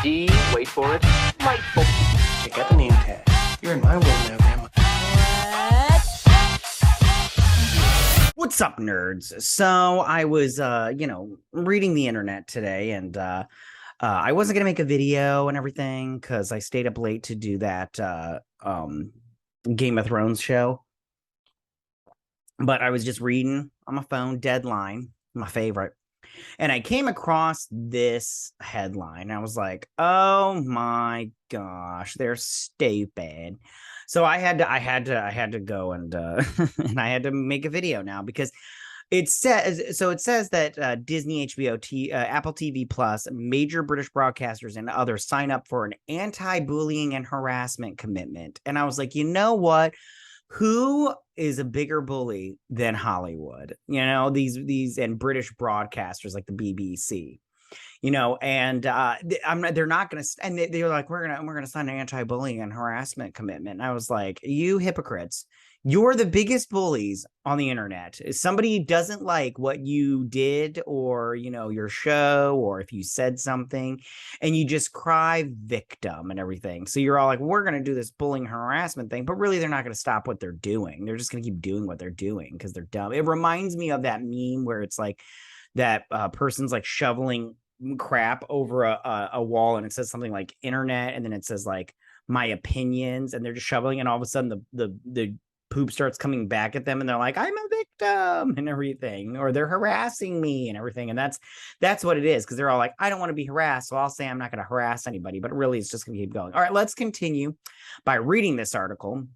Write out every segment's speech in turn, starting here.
D, wait for it, delightful. Check out the name tag. You're in my world now, Grandma. What's up, nerds? So I was, reading the internet today, and I wasn't gonna make a video and everything because I stayed up late to do that Game of Thrones show. But I was just reading on my phone, Deadline, my favorite, and I came across this headline. I was like, "Oh my gosh, they're stupid." So I had to go and and I had to make a video now because it says that Disney, HBO, Apple TV Plus, major British broadcasters, and others sign up for an anti-bullying and harassment commitment. And I was like, you know what? Who is a bigger bully than Hollywood? You know, these and British broadcasters like the BBC. And they're not going to, and they're like, we're going to sign an anti-bullying and harassment commitment. And I was like, you hypocrites, you're the biggest bullies on the internet. If somebody doesn't like what you did or, your show, or if you said something and you just cry victim and everything. So you're all like, we're going to do this bullying harassment thing, but really they're not going to stop what they're doing. They're just going to keep doing what they're doing because they're dumb. It reminds me of that meme where it's like that person's like shoveling crap over a wall and it says something like internet and then it says like my opinions and they're just shoveling and all of a sudden the poop starts coming back at them and they're like, I'm a victim and everything, or they're harassing me and everything. And that's what it is, because they're all like, I don't want to be harassed, so I'll say I'm not going to harass anybody, but really it's just going to keep going. All right, let's continue by reading this article,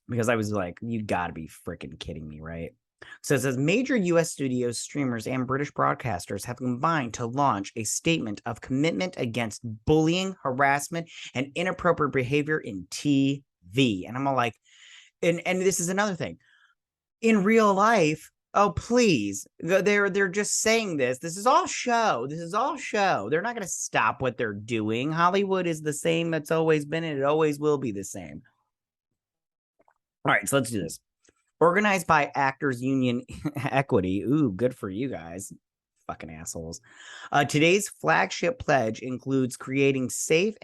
because I was like, you got to be freaking kidding me, right? So it says major U.S. studios, streamers, and British broadcasters have combined to launch a statement of commitment against bullying, harassment, and inappropriate behavior in TV. And I'm all like, and this is another thing. In real life, oh please, they're just saying this. This is all show. This is all show. They're not going to stop what they're doing. Hollywood is the same. It's always been, and it always will be the same. All right, so let's do this. Organized by Actors Union Equity. Ooh, good for you guys. Fucking assholes. Today's flagship pledge includes creating safe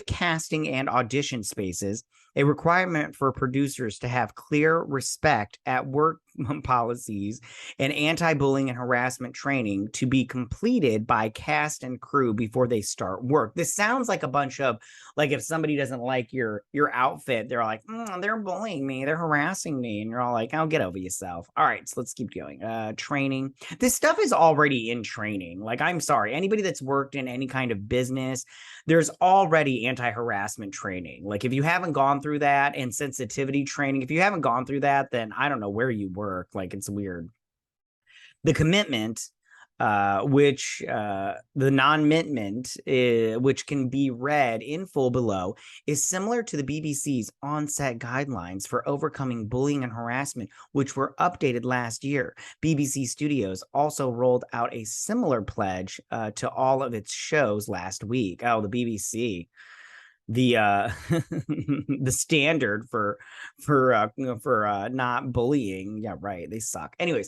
casting and audition spaces, a requirement for producers to have clear respect at work policies, and anti-bullying and harassment training to be completed by cast and crew before they start work. This sounds like a bunch of, like, if somebody doesn't like your outfit, they're like, they're bullying me, they're harassing me, and you're all like, oh, get over yourself. All right, so let's keep going. Training. This stuff is already in training. Like, I'm sorry, anybody that's worked in any kind of business, there's already anti-harassment training. Like, if you haven't gone through that, and sensitivity training, if you haven't gone through that, then I don't know where you work. Like, it's weird. The commitment, the non-commitment, which can be read in full below, is similar to the BBC's on-set guidelines for overcoming bullying and harassment, which were updated last year. BBC Studios also rolled out a similar pledge to all of its shows last week. Oh, the BBC. The the standard for not bullying. Yeah, right. They suck. Anyways,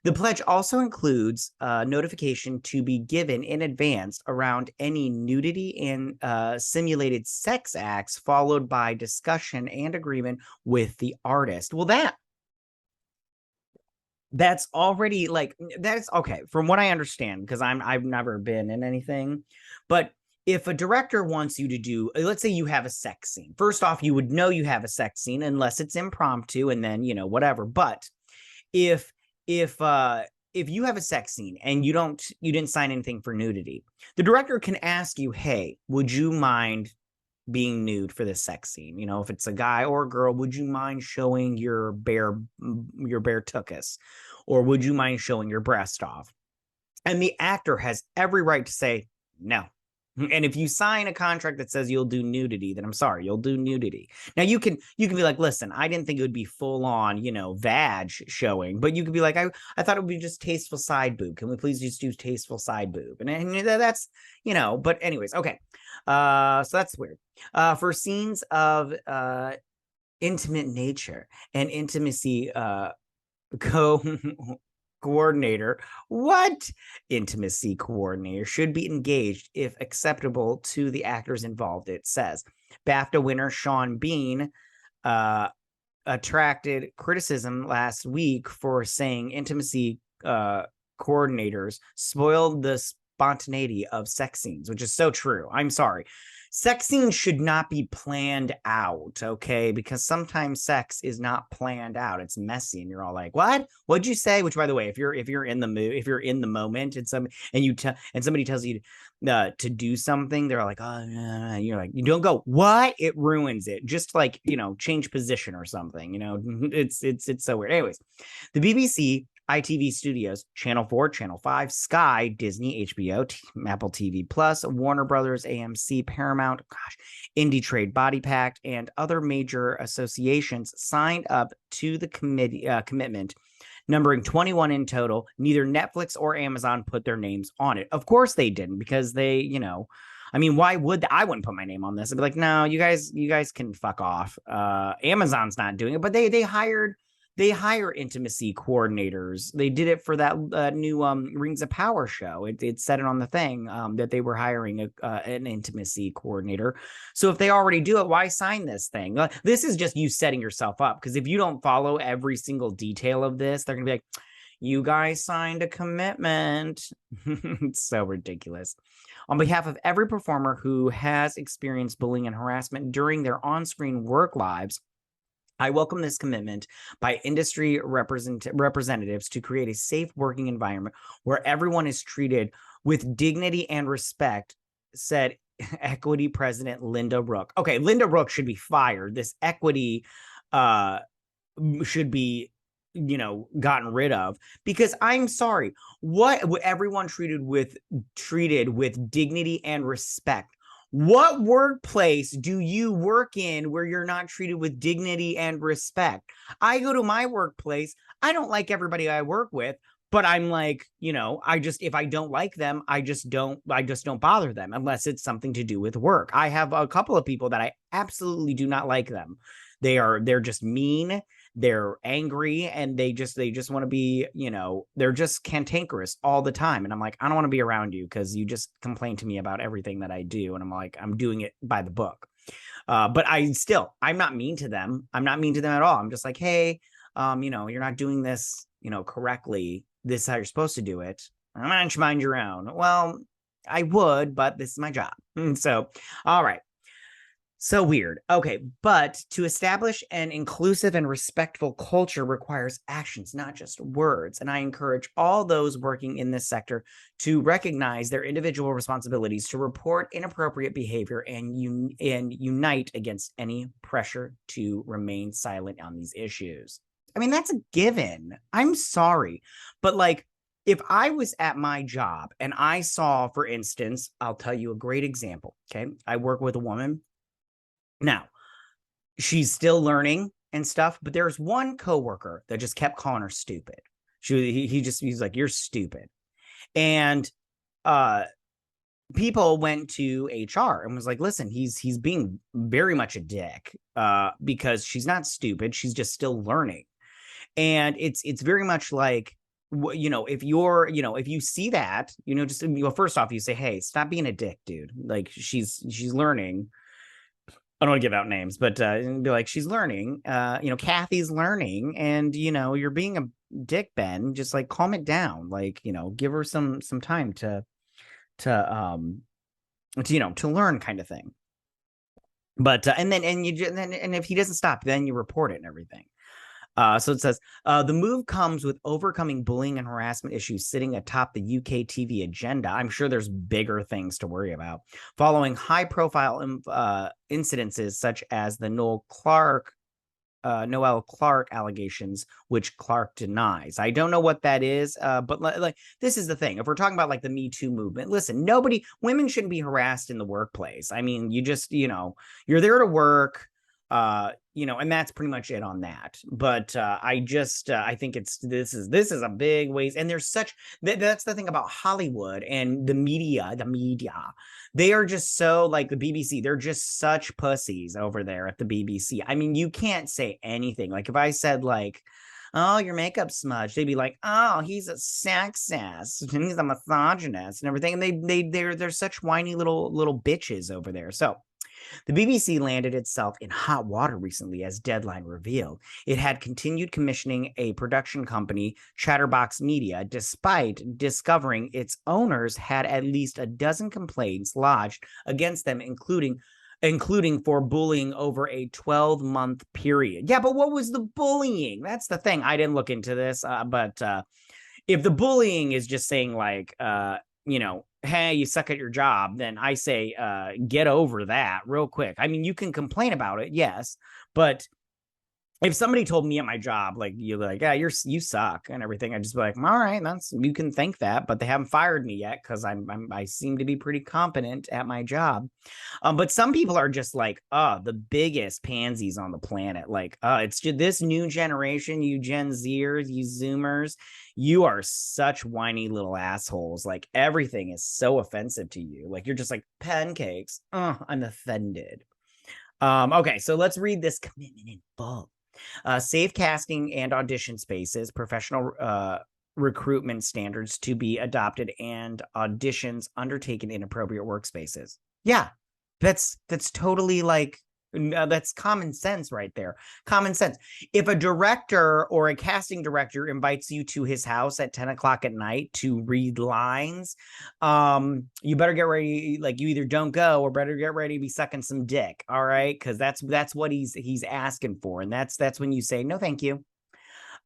the pledge also includes notification to be given in advance around any nudity and simulated sex acts, followed by discussion and agreement with the artist. Well, that's already like, that's okay from what I understand, because I've never been in anything, but if a director wants you to do, let's say you have a sex scene, first off, you would know you have a sex scene unless it's impromptu, and then, whatever. But if you have a sex scene and you didn't sign anything for nudity, the director can ask you, hey, would you mind being nude for this sex scene? If it's a guy or a girl, would you mind showing your bare tuchus, or would you mind showing your breast off? And the actor has every right to say no. And if you sign a contract that says you'll do nudity, then I'm sorry, you'll do nudity. Now you can be like, listen, I didn't think it would be full on, vag showing, but you could be like, I thought it would be just tasteful side boob. Can we please just do tasteful side boob? And that's, but anyways, okay. So that's weird. For scenes of intimate nature and intimacy, coordinator. What? Intimacy coordinator should be engaged if acceptable to the actors involved, it says. BAFTA winner Sean Bean attracted criticism last week for saying intimacy coordinators spoiled the spontaneity of sex scenes, which is so true. I'm sorry. Sex scenes should not be planned out, okay? Because sometimes sex is not planned out. It's messy, and you're all like, "What? What'd you say?" Which, by the way, if you're in the mood, if you're in the moment, and somebody tells you to do something, they're like, "Oh," and you're like, "You don't go what?" It ruins it. Just like change position or something. It's so weird. Anyways, the BBC. ITV Studios, Channel 4, Channel 5, Sky, Disney, HBO, Apple TV Plus, Warner Brothers, AMC, Paramount, Indie Trade, Body Pact, and other major associations signed up to the commitment, numbering 21 in total. Neither Netflix or Amazon put their names on it. Of course they didn't, because they, I mean, why would I wouldn't put my name on this? I'd be like, no, you guys can fuck off. Amazon's not doing it, but they hire intimacy coordinators. They did it for that new Rings of Power show. It said it on the thing that they were hiring an intimacy coordinator. So if they already do it, why sign this thing? This is just you setting yourself up, because if you don't follow every single detail of this, they're going to be like, you guys signed a commitment. It's so ridiculous. On behalf of every performer who has experienced bullying and harassment during their on-screen work lives, I welcome this commitment by industry representatives to create a safe working environment where everyone is treated with dignity and respect, said Equity President Linda Rook. Okay, Linda Rook should be fired. This equity should be gotten rid of, because I'm sorry, what everyone treated with dignity and respect. What workplace do you work in where you're not treated with dignity and respect? I go to my workplace. I don't like everybody I work with, but I'm like, if I don't like them, I just don't bother them unless it's something to do with work. I have a couple of people that I absolutely do not like them. They're just mean. They're angry, and they just want to be, they're just cantankerous all the time. And I'm like, I don't want to be around you, because you just complain to me about everything that I do. And I'm like, I'm doing it by the book. But I'm not mean to them. I'm not mean to them at all. I'm just like, hey, you're not doing this, correctly. This is how you're supposed to do it. Why don't you mind your own? Well, I would, but this is my job. So, all right. So weird. Okay, but to establish an inclusive and respectful culture requires actions, not just words. And I encourage all those working in this sector to recognize their individual responsibilities to report inappropriate behavior and unite against any pressure to remain silent on these issues. I mean, that's a given. I'm sorry, but if I was at my job and I saw, for instance, I'll tell you a great example. Okay, I work with a woman. Now, she's still learning and stuff, but there's one coworker that just kept calling her stupid. He's like, you're stupid. And people went to HR and was like, listen, he's being very much a dick because she's not stupid. She's just still learning. And it's very much like, if you see that, first off, you say, hey, stop being a dick, dude. Like she's learning. I don't want to give out names, but be like, she's learning, Kathy's learning, and, you're being a dick, Ben, just like calm it down. Like, give her some time to learn, kind of thing. But, and if he doesn't stop, then you report it and everything. So it says, the move comes with overcoming bullying and harassment issues sitting atop the UK TV agenda. I'm sure there's bigger things to worry about. Following high-profile incidences such as the Noel Clark allegations, which Clark denies. I don't know what that is, but this is the thing. If we're talking about the Me Too movement, listen, women shouldn't be harassed in the workplace. I mean, you just, you're there to work. And that's pretty much it on that. But I think this is a big ways. And there's that's the thing about Hollywood and the media. They are just so, like the BBC, they're just such pussies over there at the BBC. I mean, you can't say anything. Like if I said oh, your makeup smudge. They'd be like, oh, he's a sexist and he's a misogynist and everything. And they're such whiny little bitches over there. So the BBC landed itself in hot water recently, as Deadline revealed. It had continued commissioning a production company, Chatterbox Media, despite discovering its owners had at least a dozen complaints lodged against them, including for bullying over a 12-month period. Yeah, but what was the bullying? That's the thing. I didn't look into this, but if the bullying is just saying like, hey, you suck at your job, then I say, get over that real quick. I mean, you can complain about it, yes, but if somebody told me at my job, like, you're like, yeah, you suck and everything, I'd just be like, all right, you can think that, but they haven't fired me yet because I seem to be pretty competent at my job. But some people are just like, the biggest pansies on the planet. Like, it's just this new generation, you Gen Zers, you Zoomers, you are such whiny little assholes. Like, everything is so offensive to you. Like, you're just like pancakes. I'm offended. Okay, so let's read this commitment in full. Safe casting and audition spaces, professional recruitment standards to be adopted, and auditions undertaken in appropriate workspaces. Yeah, that's totally like, that's common sense right there. Common sense. If a director or a casting director invites you to his house at 10 o'clock at night to read lines, you better get ready. Like, you either don't go or better get ready to be sucking some dick. All right. Cause that's what he's asking for. And that's when you say, no, thank you.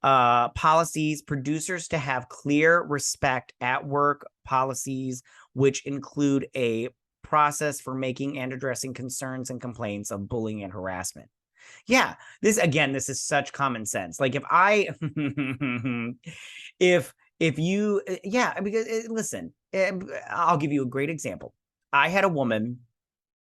Policies, producers to have clear respect at work policies, which include a process for making and addressing concerns and complaints of bullying and harassment. Yeah, this is such common sense. Like, if I if you, yeah, because listen, I'll give you a great example. I had a woman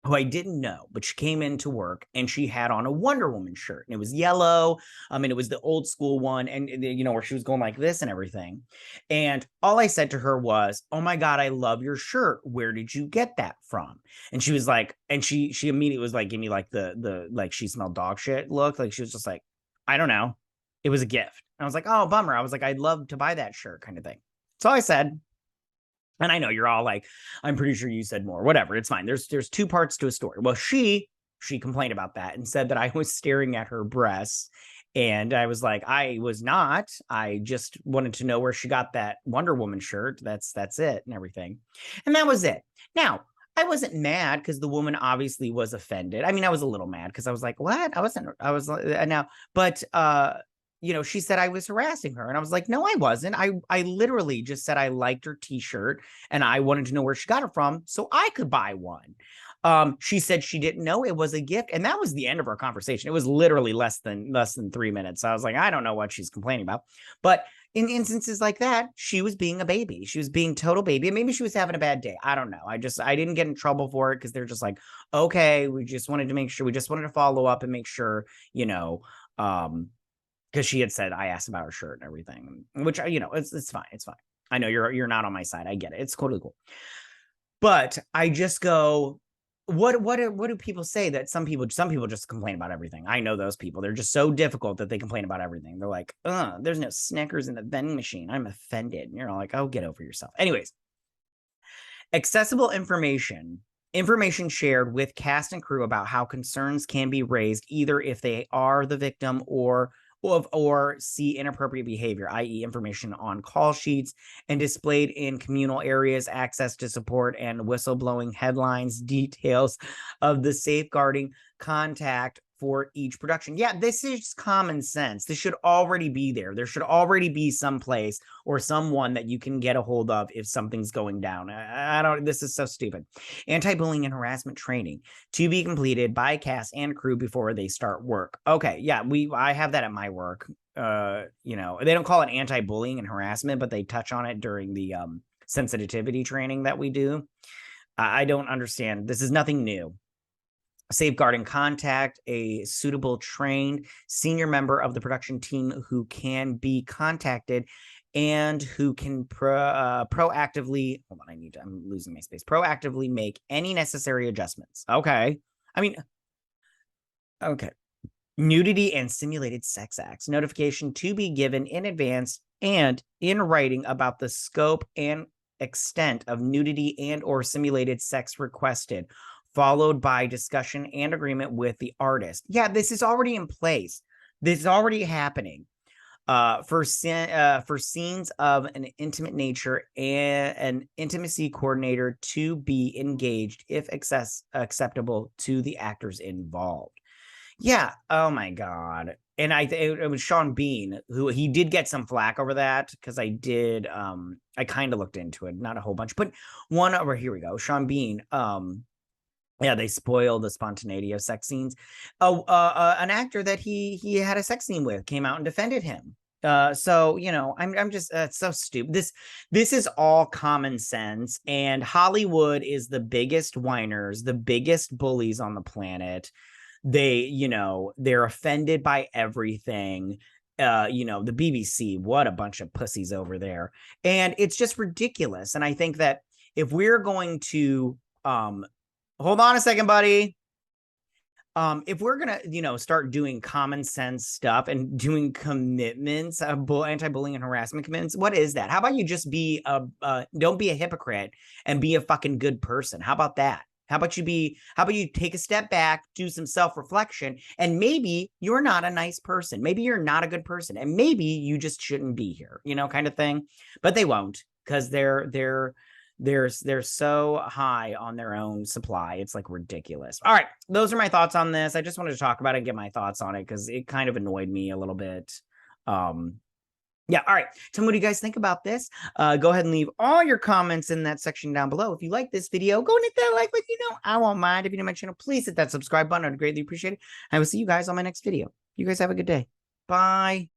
who I didn't know, but she came into work and she had on a Wonder Woman shirt, and it was yellow. I mean, it was the old school one, and where she was going like this and everything. And all I said to her was, "Oh my God, I love your shirt. Where did you get that from?" And she was like, and she immediately was like, give me like the like she smelled dog shit look. Like, she was just like, I don't know. It was a gift. And I was like, oh, bummer. I was like, I'd love to buy that shirt, kind of thing. So I said, and I know you're all like, I'm pretty sure you said more. Whatever, it's fine. There's two parts to a story. Well, she complained about that and said that I was staring at her breasts. And I was like, I was not. I just wanted to know where she got that Wonder Woman shirt. That's it and everything. And that was it. Now, I wasn't mad because the woman obviously was offended. I mean, I was a little mad because I was like, what? I was now, but she said I was harassing her. And I was like, no, I wasn't. I literally just said I liked her t-shirt and I wanted to know where she got it from so I could buy one. She said she didn't know it was a gift. And that was the end of our conversation. It was literally less than 3 minutes. So I was like, I don't know what she's complaining about. But in instances like that, she was being a baby. She was being total baby. And maybe she was having a bad day. I don't know. I didn't get in trouble for it because they're just like, okay, we just wanted to follow up and make sure, because she had said I asked about her shirt and everything, which it's fine. It's fine. I know you're not on my side. I get it. It's totally cool. But I just go, what do people say that some people just complain about everything? I know those people. They're just so difficult that they complain about everything. They're like, there's no Snickers in the vending machine. I'm offended. And you're all like, oh, get over yourself. Anyways, accessible information shared with cast and crew about how concerns can be raised, either if they are the victim or see inappropriate behavior, i.e. information on call sheets and displayed in communal areas, access to support and whistleblowing headlines, details of the safeguarding contact for each production. Yeah, this is common sense. This should already be there. There should already be some place or someone that you can get a hold of if something's going down. This is so stupid. Anti-bullying and harassment training to be completed by cast and crew before they start work. Okay, yeah, I have that at my work. They don't call it anti-bullying and harassment, but they touch on it during the sensitivity training that we do. I don't understand. This is nothing new. Safeguarding contact, a suitable trained senior member of the production team who can be contacted and who can proactively, hold on, I'm losing my space, proactively make any necessary adjustments. Okay. I mean, okay. nudity and simulated sex acts. Notification to be given in advance and in writing about the scope and extent of nudity and or simulated sex requested, followed by discussion and agreement with the artist. Yeah, this is already in place. This is already happening. For scenes of an intimate nature and an intimacy coordinator to be engaged if acceptable to the actors involved. Yeah. Oh my God. And it was Sean Bean who he did get some flack over that because I did I kind of looked into it, not a whole bunch, but one over here we go. Sean Bean. Yeah, they spoil the spontaneity of sex scenes. An actor that he had a sex scene with came out and defended him. So you know, I'm just it's so stupid. This is all common sense, and Hollywood is the biggest whiners, the biggest bullies on the planet. They, you know, they're offended by everything. You know, the BBC, what a bunch of pussies over there, and it's just ridiculous. And I think that if we're going to hold on a second, buddy. If we're gonna, you know, start doing common sense stuff and doing commitments, anti-bullying and harassment commitments, what is that? How about you just be don't be a hypocrite and be a fucking good person? How about that? How about you take a step back, do some self-reflection, and maybe you're not a nice person. Maybe you're not a good person, and maybe you just shouldn't be here, you know, kind of thing. But they won't because they're so high on their own supply. It's like ridiculous. All right, those are my thoughts on this. I just wanted to talk about it and get my thoughts on it because it kind of annoyed me a little bit. Yeah, all right. Tell me what do you guys think about this. Go ahead and leave all your comments in that section down below. If you like this video, go and hit that like button. You know, I won't mind. If you're new to my channel, please hit that subscribe button. I'd greatly appreciate it. I will see you guys on my next video. You guys have a good day. Bye.